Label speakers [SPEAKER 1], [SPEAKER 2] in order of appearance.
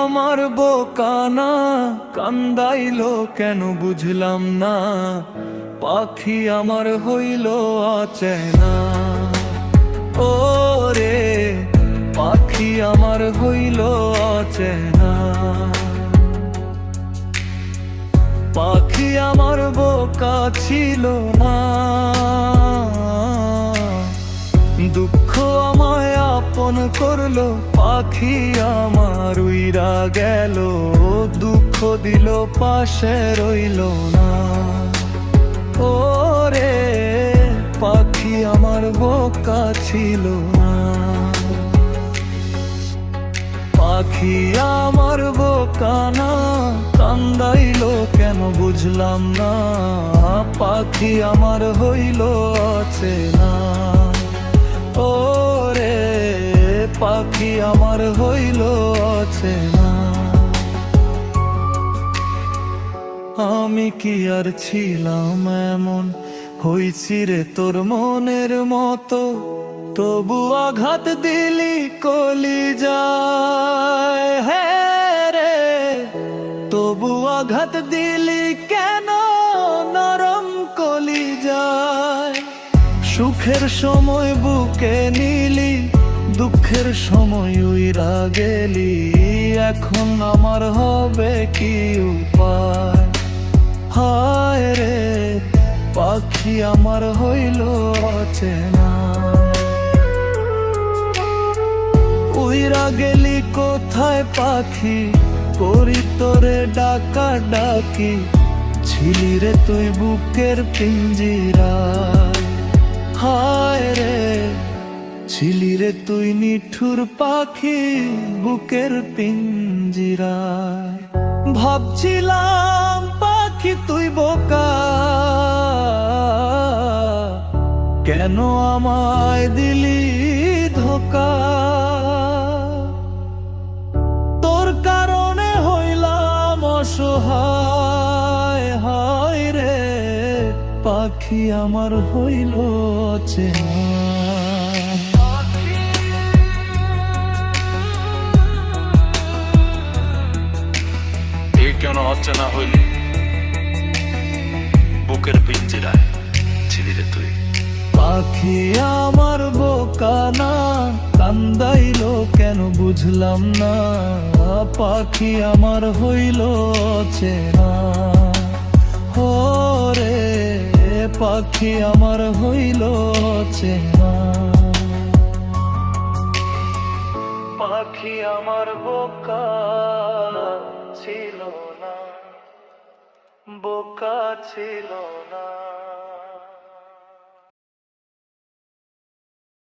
[SPEAKER 1] আমার বোকানা কান্দাইলো কেন বুঝলাম না, পাখি আমার হইল অচেনা। ও রে পাখি আমার হইল অচেনা, পাখি আমার বোকা ছিল না। দুঃখ আমায় আপন করলো, পাখি আমার উইরা গেল, দুঃখ দিল পাশে রইল না। ও রে পাখি আমার বোকা ছিল না, পাখি আমার বোকা না কান্দাইলো কেন বুঝলাম না, পাখি আমার হইল অচেনা। ও রে পাখি আমার হইল অচেনা। আমি কি আর ছিলাম এমন, হইছি রে তোর মনের মতো, তবু আঘাত দিলি কলি যায়। হ্যাঁ রে তবু আঘাত দিলি কেন নরম কলি যায়। সুখের সময় বুকে নিলি, দুঃখের সময় উইরা গেলি, এখন আমার হবে কি উপায়। হায় রে পাখি আমার হইল অচেনা, উইরা গেলি কোথায় পাখি, করি তোরে ডাকা ডাকি, ছিলি রে তুই বুকের পিঞ্জিরায়। হায় রে ছিলি রে তুই নিঠুর পাখি বুকের পিঞ্জিরায়। ভাবছিলাম পাখি তুই বোকা, কেন আমায় দিলি ধোকা, তোর কারণে হইলাম অসহায়। হায় রে পাখি আমার হইল অচেনা।
[SPEAKER 2] কেন অচেনা হইলি, বুকের পিঞ্জিরায় ছিলি রে তুই।
[SPEAKER 1] পাখি আমার বোকা না কান্দাইলো কেন বুঝলাম না, পাখি আমার হইল অচেনা। ও রে পাখি আমার হইল অচেনা, পাখি আমার বোকা ছিল না, বোকা ছিল না।